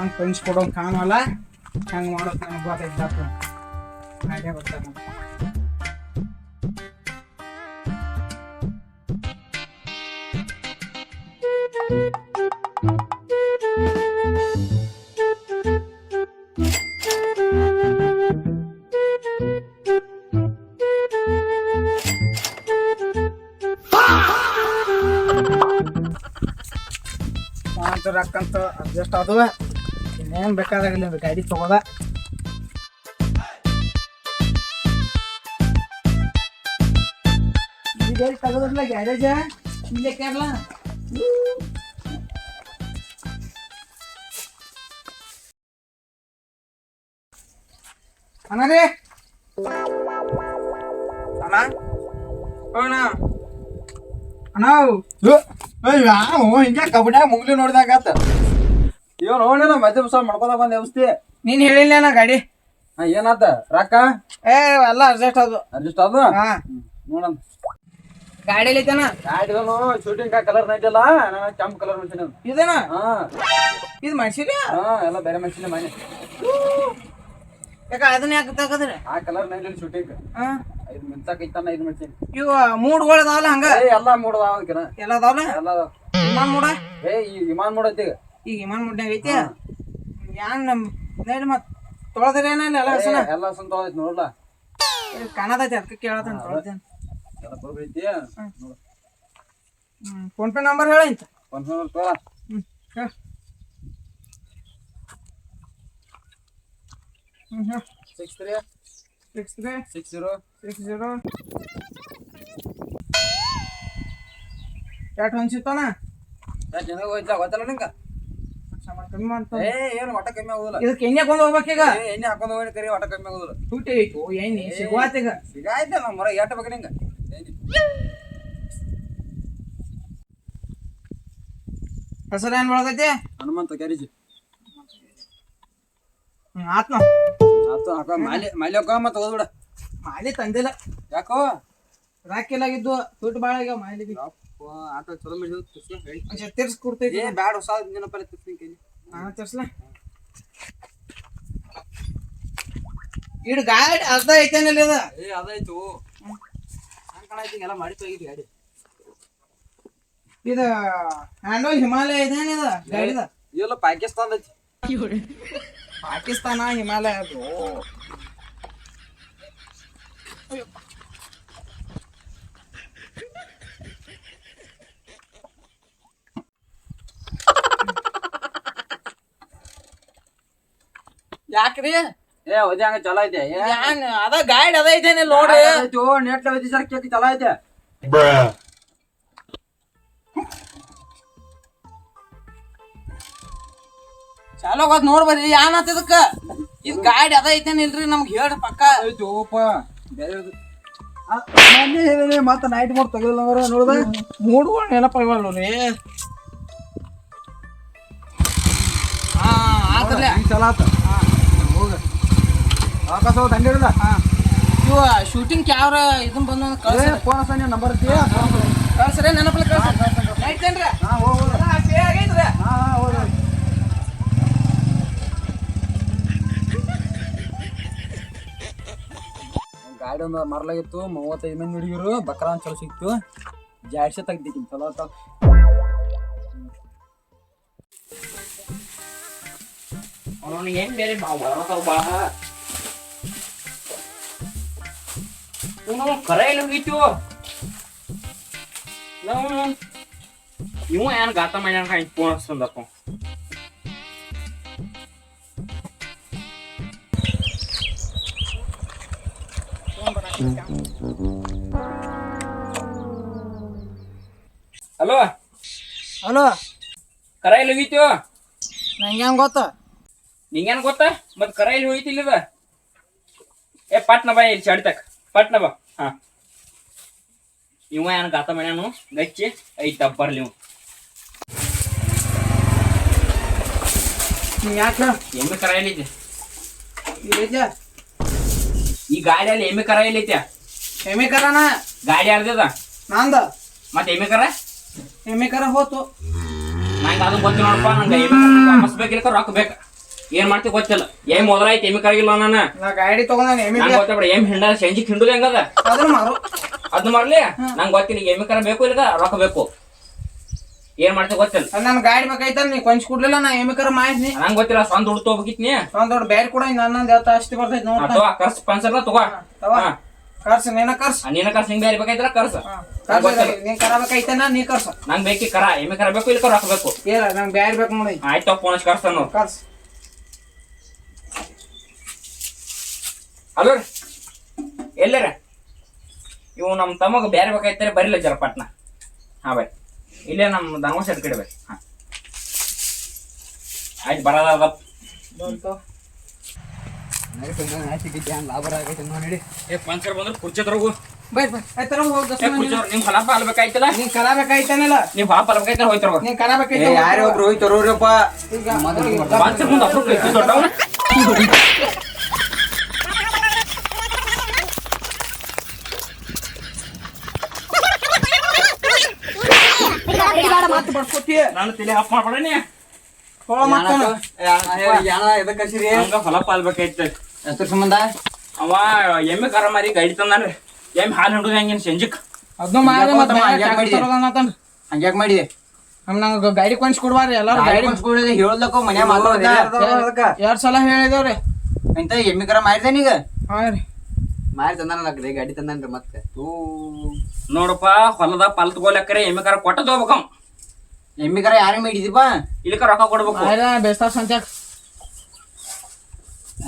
ನಂಗೆ ಕಳಿಸ್ಕೊಡೋಂಗೆ ಕಾಣವಲ್ಲ ಹಂಗೆ ಮಾಡೋದು ನನಗೆ ಗೊತ್ತೈತೆ ಐಡಿಯಾ ಗೊತ್ತಾಗ ರೊಕ್ಕಂತ ಅಡ್ಜಸ್ಟ್ ಅದು ಇನ್ನೇನು ಬೇಕಾದಾಗಲಿ ಅದು ಗಾಡಿ ತಗೋದ ಈ ಗಾಡಿ ತಗೋದಿಲ್ಲ ಗ್ಯಾರೇಜ ಇಲ್ಲೇ ಕೇರಳ ಅಣ್ಣ ರೀ ಅಣ್ಣ ಅಣ್ಣ ಅಣ್ಣ ಹಿಂಗೆ ಕಬಡ್ಯಾಗ ಮುಗ್ಲಿ ನೋಡಿದಾಗತ್ತ ಇವ್ ನೋಡಿಲ್ಲ ಮಧ್ಯ ಮಾಡ್ಕೋದಾಗ ಬಂದ ವ್ಯವಸ್ಥೆ ನೀನ್ ಹೇಳಿಲ್ಲ ನಾ ಗಾಡಿ ಏನಾತ ರೊಕ್ಕ ಏ ಎಲ್ಲ ಅಡ್ಜಸ್ಟ್ ಅದು ಅಡ್ಜಸ್ಟ್ ಅದು ಹಾ ನೋಡಣ ಗಾಡಿಯಲ್ಲಿ ಐತನ ಗಾಡಿಗಳು ಶೂಟಿಂಗ್ ಕಲರ್ ನೈಟಲ್ಲ ಕೆಂಪ್ ಕಲರ್ ಮೆಷಿನ್ ಇದೇನ ಹಾ ಇದು ಮಾಡ್ಸಿರಿ ಎಲ್ಲ ಬೇರೆ ಮೆಷಿನ್ ಮನೆ ಯಾಕ ಅದನ್ನ ಯಾಕೆ ತಗದ್ರಿ ಆ ಕಲರ್ ನೈಟ್ ಶೂಟಿಂಗ್ ಐದು ಮಿಂಚಾಕೈತಾನ ಐದು ಮೆಷಿನ್ ಇವ ಮೂಡ್ಗಳು ಅದಾವಲ್ಲ ಹಂಗ ಎಲ್ಲಾ ಮೂಡದಾವಕಿನ ಎಲ್ಲ ಅದಾವಲ್ಲ ಎಲ್ಲ ವಿಮಾನ ಮೂಡ ಈ ವಿಮಾನ ಮೂಡೈತಿ ಈಗ ವಿಮಾನ ಮೂಡ್ನಾಗ ಐತಿ ಯಾನ್ ನೋಡಿ ಮತ್ ತೊಳೆದ್ರಿ ಏನಿಲ್ಲ ಎಲ್ಲ ಹಸನ ಎಲ್ಲ ಸಂತೋಳೈತಿ ನೋಡ್ಲಾ ಕಾಣತೈತಿ ಅದಕ್ಕೆ ಕೇಳತ್ತೇನೆ ತೊಳೆದೇನೆ ಎಲ್ಲ ಬರೋಬ್ಬರಿ ಐತಿ ನೋಡು ಫೋನ್ ಪೇ ನಂಬರ್ ಹೇಳಂತ ಒಂದ್ ತೋಳ ಹೇಳ 63 60 ಎಷ್ಟು ಅನ್ಸಿತ್ತನ ಚೆನ್ನಾಗಿ ಹೋಯ್ತಾ ಗೊತ್ತಲ್ಲ ನಿಂಗ ಕಮ್ಮಿ ಮಾಡ್ತ ಏನು ಒಟ್ಟ ಕಮ್ಮಿ ಆಗುದಿಲ್ಲ ಇದಕ್ಕೆ ಎಣ್ಣೆ ಕೊಂಡ್ ಹೋಗ್ಬೇಕೀಗ ಎಣ್ಣೆ ಹಾಕೊಂಡು ಹೋಗಿ ಕರಿ ಒಟ್ಟ ಕಮ್ಮಿ ಆಗುದಿಲ್ಲ ತುಟಿ ಐತು ಎಣ್ಣೆ ಸಿಗುವಾತೀಗ ಸಿಗಾಯ್ತ ನಮ್ಮ ಮರ ಎಟ್ಟ ಬೇಕು ನಿಂಗ ಹೆಸರು ಏನ್ ಬಳದೈತಿ ಹನುಮಂತ ಕ್ಯಾರೇಜ್ ಆತ್ಮ ಆತು ಹಾಕ ಮಾಲಿ ಹಾಕ ಮತ್ತೆ ಹೋದ್ಬಿಡ ಮಾಲಿ ತಂದಿಲ್ಲ ಯಾಕೋ ರಾಕಿಲಾಗಿದ್ದು ತುಟ್ಟು ಭಾಳ ಆಗ್ಯಾವ ಮಾಲಿಗೆ ಆಟ ಚಲೋ ಮಾಡಿ ತಿರ್ಸ್ಕೊಡ್ತೈತಿ ಬ್ಯಾಡ ಹೊಸ ದಿನಪಲ್ಲ ತಿರ್ಸ್ತೀನಿ ನಾನು ತಿರ್ಸ್ಲ ಇಡ್ ಗಾಡಿ ಅರ್ಧ ಐತೇನಿಲ್ಲ ಇದು ಅದಾಯ್ತು ಕಾಣೈತಿ ಎಲ್ಲ ಮಾಡಿ ಹೋಗಿದ್ವಿ ಗಾಡಿ ಇದು ಹ್ಯಾಂಡಲ್ ಹಿಮಾಲಯ ಇದೇನಿದ ಗಾಡಿದ ಇಲ್ಲ ಪಾಕಿಸ್ತಾನ ಐತಿ ಪಾಕಿಸ್ತಾನ ಹಿಮಾಲಯ ಅದು ಯಾಕ್ರಿ ಒದಿ ಹಂಗ ಚಲೋ ಐತೆ ಅದ ಗಾಡಿ ಅದ ಐತೇನಿಲ್ಲ ನೋಡ್ರಿ ನೆಟ್ ಒದಿ ಸರ್ ಕೇಳಿ ಚಲೋ ಐತೆ ಚಾಲೋ ಹೋದ್ ನೋಡ್ಬರ್ರಿ ಏನಾತ ಇದಕ್ಕ ಇದ್ ಗಾಡಿ ಅದ ಐತೇನಿಲ್ರಿ ನಮ್ಗೆ ಹೇಳ್ರಿ ಪಕ್ಕ ಆಯ್ತುಪ್ಪ ಬೇರೆ ಮತ್ತ ನೈಟ್ ಮೋಡ್ ತೆಗದಿಲ್ಲ ನೋಡ್ದ ಮೂಡ್ಗಳು ನೆನಪಾಗಲ್ಲ ರೀ ಹಾ ಆತರ್ಲೆ ಚಲೋ ಆತ ಹೋಗ ಆಕಾಶ ತಂಡಿ ಇಡಲ್ಲ ಇವ ಶೂಟಿಂಗ್ ಯಾವ್ರ ಇದನ್ ಬಂದ ಕಳ್ಸ ಫೋನ್ ಹಸ ನೀವು ನಂಬರ್ ಐತಿ ಕಳ್ಸ್ರಿ ನೆನಪಲ್ಲ ಕಳ್ಸ ಐತೇನ್ರಿ ಹಾ ಹೋಗ ಆಗೈತ್ರಿ ಹಾ ಹೋಗ ಗಾಡಿ ಒಂದು ಮರಲಾಗಿತ್ತು 35 ಮಂದಿ ಹುಡುಗಿರು ಬಕ್ರ ಚಲೋ ಸಿಕ್ತು ಜಾಡ್ಸೆ ತೆಗ್ದಿಕ್ಕಿನ್ ಚಲೋ ಆತ ಅವನು ಏನ್ ಬೇರೆ ಬಾಳ ಕರೆ ಇಲ್ಲ ಹೋಗಿತ್ತು ಇವ ಏನ್ ಗಾತ ಮಾಡ್ಯಾನ ಫೋನ್ ಹಚ್ತಂದಪ್ಪ ಹಲೋ ಹಲೋ ಕರ ಇಲ್ಲಿ ಹೋಗಿತ್ತು ನಂಗೆ ಹೆಂಗ್ ಗೊತ್ತ ನಿಂಗೇನ್ ಗೊತ್ತ ಮತ್ ಕರ ಇಲ್ಲಿ ಹೋಯ್ತಿಲ್ಲ ಏ ಪಟ್ನ ಬಾ ಇಲ್ಲಿ ಚಡ್ತಕ್ ಪಟ್ನ ಬಾ ಹಾ ಇವ ಏನ್ ಗಾತ ಮಾಡ್ಯಾನು ಗಚ್ಚಿ ಐತ ಬರ್ಲಿ ಇವ್ ಯಾಕ ಎಮ್ಮೆ ಕರ ಎಲ್ಲೈತೆ ಈ ಗಾಡಿಯಲ್ಲಿ ಎಮ್ಮೆ ಕರ ಎಲ್ಲೈತೆ ಎಮ್ಮೆ ಕರನ ಗಾಡಿ ಆಡ್ದದ ನಂದ ಮತ್ತೆ ಎಮ್ಮೆ ಕರ ಹೋತು ನಂಗೆ ಅದು ಗೊತ್ತು ನೋಡಪ್ಪ ನಂಗೆ ಎಮ್ಮೆ ಬೇಕಿಲ್ಲ ರೊಕ್ಕ ಬೇಕು ಏನ್ ಮಾಡ್ತಿ ಗೊತ್ತಿಲ್ಲ ಏನ್ ಮೊದಲಾಯ್ತು ಎಮ್ಮಿ ಕರಗಿಲ್ಲ ನಾನು ನಾ ಗಾಡಿ ತಗೊಂಡ ನಂಗೆ ಗೊತ್ತಾಗ್ಬಿಡ ಏನ್ ಹಿಂಡ ಸಂಜೆ ಹಿಂಡುದು ಹೆಂಗದ ಅದನ್ನ ಮಾರು ಅದ್ನ ಮಾಡ್ಲಿ ನಂಗೆ ಗೊತ್ತಿಲ್ಲ ಎಮ್ಮಿ ಕರ ಬೇಕು ಇಲ್ಲ ರೊಕ್ಕ ಬೇಕು ಏನ್ ಮಾಡ್ತಿ ಗೊತ್ತಿಲ್ಲ ನನ್ ಗಾಡಿ ಬೇಕಾಯ್ತಲ್ಲ ನೀ ಕೊಂಚ ಕೊಡ್ಲಿಲ್ಲ ನಾ ಎಮಿಕರ ಮಾಡಿದ್ನಿ ನಂಗೆ ಗೊತ್ತಿಲ್ಲ ಸ್ವಂತ ದುಡ್ಡು ತಗೋಬೇಕಿತ್ನಿ ಒಂದ್ ದೊಡ್ಡ ಬ್ಯಾಗ್ ಕೂಡ ನನ್ನೊಂದ್ ಯಾವತ್ತ ಅಷ್ಟು ಬರ್ತೈತಿ ನೋಡ್ ಕರ್ಸ್ ಪನ್ಸರ್ನ ತಗೋ ಕರ್ಸ ನೀನ ಕರ್ಸ ನೀನ ಕರ್ಸ್ ಹಿಂಗ್ ಬೇರೆ ಬೇಕಾಯ್ತರ ಕರ್ಸ ನೀನ್ ಕರ ಬೇಕಾಯ್ತನ ನೀ ಕರ್ಸ ನಂಗೆ ಬೇಕಿ ಕರ ಎಮ್ಮಿ ಕರ ಬೇಕು ಇಲ್ಲ ರೊಕ್ಕ ಬೇಕು ಇಲ್ಲ ನಂಗ್ ಬ್ಯಾಗ್ ಬೇಕು ನೋಡಿ ಆಯ್ತು ಫೋನ್ ಕರ್ಸ್ತಾನ ಕರ್ಸ ಅಲ್ಲ ಎಲ್ಲರ ಇವು ನಮ್ಮ ತಮ್ಮಗ ಬೇರೆ ಬೇಕಾಯ್ತಾರೆ ಬರಿಲ್ಲ ಜರ ಪಟ್ನ ಹಾ ಬೈ ಇಲ್ಲೇ ನಮ್ಮ ಧರ್ಮ ಸೆಟ್ ಕಡೆ ಬೈ ಹಾ ಆಯ್ತು ಬರೋದ ಲಾಭ ಆಗೈತೆ ನೋಡಿ ಏ ಪಂಚರ್ ಬಂದ್ರೆ ಕುರ್ಚಿ ತರಗು ಬೈ ಬೈ ಆಯ್ತರ ಹೋಗ್ ನಿಮ್ ಹೊಲ ಪಾಲ್ಬೇಕಾಯ್ತಲ್ಲ ನೀನ್ ಕರ ಬೇಕಾಯ್ತಾನಲ್ಲ ನೀವ್ ಹೊಲ ಪಾಲ್ಬೇಕಾಯ್ತಾರ ಹೋಯ್ತಾರ ನೀನ್ ಕರ ಬೇಕಾಯ್ತ ಯಾರೇ ಒಬ್ರು ಹೋಯ್ತಾರಪ್ಪ ಪಂಚರ್ ಮುಂದೆ ಅಪ್ರೂಪ್ ದೊಡ್ಡವನ ನಾನು ತಲೆ ಹಾಪ್ ಮಾಡ್ಬೇಡನಿ ಹೊಲ ಪಾಲ್ಬೇಕಾಯ್ತ ಎಷ್ಟ್ರ ಸಂಬಂಧ ಅವ ಎಮ್ಮೆ ಕರ ಮಾರಿ ಗಾಡಿ ತಂದಾನ್ರಿ ಎಮ್ಮೆ ಹಾಲು ಹಿಡಿದು ಹೆಂಗಿನ ಸಂಜಿಕ್ ಅದನ್ನ ಮಾಡಿ ಮತ್ತೆ ಹಂಗ್ಯಾಕ್ ಮಾಡಿದೆ ನಂಗ ಗಾಡಿ ಕೊಂಚ ಕೊಡ್ಬಾರ್ರಿ ಎಲ್ಲಾರು ಗಾಡಿ ಹೇಳದಕ್ಕ ಮನ್ಯಾಗ ಮಾತಾಡ್ದ 2 ಸಲ ಹೇಳಿದೇವ್ರಿ ಇಂತ ಎಮ್ಮಿ ಕರ ಮಾಡಿದೆ ನೀಗ ಹಾ ರೀ ಮಾರಿ ತಂದಾನಲ್ರಿ ಗಾಡಿ ತಂದಾನ್ರಿ ಮತ್ತೆ ನೋಡಪ್ಪ ಹೊಲದ ಪಾಲ್ ತಗೋಲಕ್ಕರೆ ಎಮ್ಮೆ ಕರ ಕೊಟ್ಟ ತಗೋಬೇಕ ಎಮ್ಮಿ ಕರ ಯಾರ ಮಾಡಿದಿಪ್ಪ ಇಲ್ಲಿಕ ರೊಕ್ಕ ಕೊಡ್ಬೇಕು ಬೇಸ್ತಾರ ಸಂತ್ಯಾಕ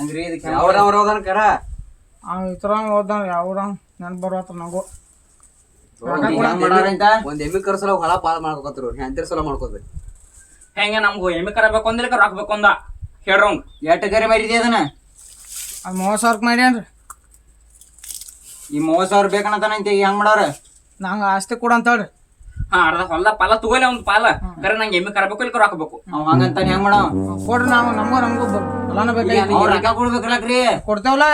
ಅಂದ್ರಿ ಇದಕ್ಕೆ ಅವ್ರ ಹೋದನ್ ಕರ ಇತರ ಓದಾನ ಯಾವ್ರ ನೆನ್ಪ ಬರೋತ ನಂಗು ಒಂದ್ ಎಮ್ಮಿ ಕರ್ಸಲ ಹೊಲ ಪಾಲ್ ಮಾಡ್ಕೋತ್ರು ಹೆಂತಿರ್ ಸಲ ಮಾಡ್ಕೋದ್ರಿ ಹೆಂಗ ನಮ್ಗು ಎಮ್ಮೆ ಕರ ಬೇಕು ಅಂದ್ರೆ ರೊಕ್ಕ ಬೇಕು ಅಂದ ಹೇಳ್ರಂಗ್ ಎಷ್ಟ್ ಕರೆ ಮಾಡಿದಿ ಅದನ್ನ ಅದ್ 30,000 ಮಾಡ್ಯಾನ್ರಿ ಈ 30,000 ಬೇಕನ್ನತಾನಂತ ಈಗ ಹೆಂಗ್ ಮಾಡವ್ರ ನಂಗ ಆಸ್ತಿ ಕೊಡ ಅಂತ ಹೇಳ್ರಿ ಹಾ ಅರ್ಧ ಹೊಲದ ಪಾಲ ತಗೋಲೆ ಒಂದ್ ಪಾಲ ಕರೆ ನಂಗೆ ಎಮ್ಮೆ ಕರ ಬೇಕು ಇಲ್ಕ ರೊಕ್ಕ ಬೇಕು ಅವ್ ಹಂಗಂತಾನ ಹೆಂಗ್ ಮಾಡವ ಕೊಡ್ರಿ ನಾವು ನಮಗೂ ಹೊಲಾನ ಬೇಕಾಗಿ ಅವ್ರ ರೊಕ್ಕ ಕೊಡ್ಬೇಕಲ್ರಿ ಕೊಡ್ತೇವಲ್ಲ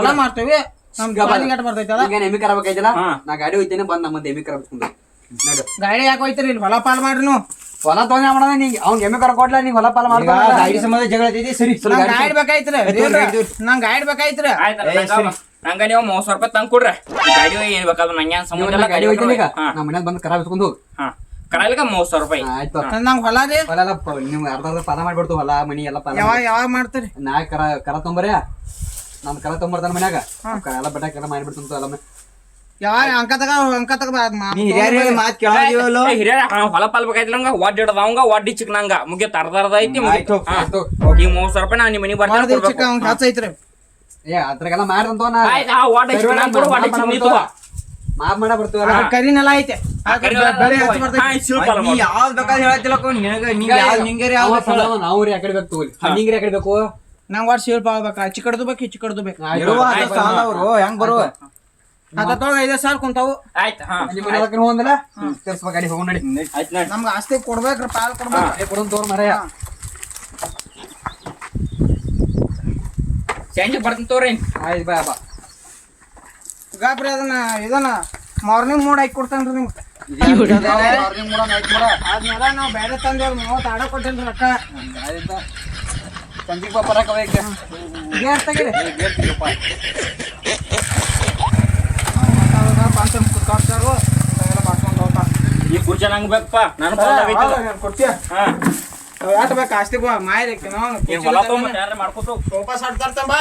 ಹೊಲ ಮಾಡ್ತೇವಿ ನಮ್ ಗಾಡಿ ಬರ್ತೈತಿ ಅದ ಈಗ ಎಮ್ಮಿ ಕರ ಬೇಕಾಯ್ತಲ್ಲ ನಾ ಗಾಡಿ ಹೋಯ್ತೇನೆ ಬಂದ್ ನಮ್ಮಂತ ಎಮ್ಮಿ ಕರ ಬೇಕು ನೋಡು ಗಾಡಿ ಯಾಕೆ ಹೋಯ್ತಿರಿ ಇಲ್ಲಿ ಹೊಲ ಪಾಲ್ ಮಾಡ್ರಿ ನೀವು ಹೊಲ ತಗೊಂಡ್ ಮಾಡೋಣ ನೀಂಗ್ ಅವ್ನ್ ಎಮ್ಮಿ ಕರ ಕೊಡ್ಲ ನೀ ಹೊಲ ಪಾಲ ಮಾಡ್ಕೊ ಗಾಡಿ ಸಂಬಂಧ ಜಗಳ ಐತಿ ಸರಿ ಗಾಡಿ ಬೇಕಾಯ್ತ್ರಿ ನಂಗ್ ಗಾಡಿ ಬೇಕಾಯ್ತ್ರಿ ನಂಗ ನೀವು 30,000 ರೂಪಾಯಿ ತಂಗ್ ಕೊಡ್ರಿ ಗಾಡಿ ಏನ್ ಬೇಕಾದ್ರು ನಂಗೆ ಸಂಬಂಧ ಇಲ್ಲ ಗಾಡಿ ಹೋಯ್ತೇನೆ ಈಗ ನಾ ಮನ್ಯಾಗ ಬಂದ್ ಕರ ಬಿಸ್ಕೊಂಡು ಹೋಗ್ ಹಾ ಕರಾಯ್ಲಿಕ 30,000 ರೂಪಾಯಿ ಆಯ್ತು ನಂಗ್ ಹೊಲ ರೀ ಹೊಲ ಎಲ್ಲ ನಿಮ್ ಅರ್ಧ ಪಾಲ ಮಾಡ್ಬಿಡ್ತು ಹೊಲ ಮನಿ ಎಲ್ಲ ಪಾಲ ಯಾವಾಗ ಮಾಡ್ತೀರಿ ನಾ ಕರ ತೊಂಬರ್ಯಾ ನಮ್ ಕರ ತೊಂಬರ್ತಾನ ಮನ್ಯಾಗ ಎಲ್ಲ ಬಟಾಕ್ ಎಲ್ಲ ಮಾಡ್ಬಿಡ್ತಂತ ಎಲ್ಲ ಯಾವಾಗ ಅಂಕ ತಗ ಹಿರಿಯರ ಹೊಲ ಪಾಲ್ ಬೇಕಾಯ್ತಿಲ್ಲ ಒಡ್ ಹಿಡ್ದ ಅವಂಗ ಒಡ್ಡಿ ಚಿಕ್ಕ ನಂಗ ಮುಗಿಯ ಅರ್ಧ ಐತಿ ಮುಗಿತು ಈ 30,000 ರೂಪಾಯಿ ನಾ ನಿಮ್ಮ ಮನಿ ಬರ್ತೀನಿ ಹಚ್ಚೈತ್ರಿ ಏ ಅದ್ರಾಗೆಲ್ಲ ಮಾಡ್ದಂತ ಮಾಪ್ ಮಾಡ ಬರ್ತೀವಲ್ಲ ಕರಿ ನೆಲ ಐತೆ ಯಾವ್ದ್ ಬೇಕಾದ್ರೆ ಹೇಳ್ತಿಲ್ಲ ನಾವು ರೀ ಯಾಕಡೆ ಬೇಕು ನಿಂಗ್ರಿ ಯಾಕಡೆ ಬೇಕು ನಂಗ್ ವಾಟ್ ಶಿಲ್ಪ ಆಗ್ಬೇಕ ಆಚಿ ಕಡ್ದು ಬೇಕು ಈಚಿ ಕಡ್ದು ಬೇಕು ಅವ್ರು ಹೆಂಗ್ ಬರುವ ಅದ್ರೊಳಗ 5,000 ಕುಂತಾವು ಆಯ್ತು ಹೋಗಂದಲ್ಲ ತರ್ಸ್ಬೇಕು ಗಾಡಿ ಹೋಗೋಣ ನಡಿ ನಮ್ಗ ಆಸ್ತಿ ಕೊಡ್ಬೇಕ್ರಿ ಪಾಲ್ ಕೊಡ್ಬೇಕು ಕೊಡೋನ್ ತೋರ್ ಮರಯ್ಯ ಸಂಜೆ ಬರ್ತೀನಿ ತೋರಿ ಆಯ್ತು ಬಾ ಬಾ ಗಾಬ್ರಿ ಇದನ್ನ ಮಾರ್ನಿಂಗ್ ಮೂಡ್ ಹಾಕಿ ಕೊಡ್ತೇನ್ರಿ ನಿಮ್ಗೆ ಅದ್ನೆಲ್ಲ ನಾವ್ ಬೇರೆ ತಂದೇವ್ 30 ಆಡ ಕೊಟ್ಟೇನ್ರಿ ರೊಕ್ಕ ಸಂಜೀವ್ ಬರಕ ಗೇರ್ ತೆಗೀರಿ ಈ ಕುರ್ಚಿ ನಂಗೆ ಬೇಕಪ್ಪ ನಾನು ಕೊಡ್ತೀಯ ಯಾಟ್ ಬೇಕು ಆಸ್ತಿ ಮಾರಿ ಹೊಲ ಮಾಡ್ಕೊತು ವಾಪಸ್ ಆಡ್ತಾರ ಬಾ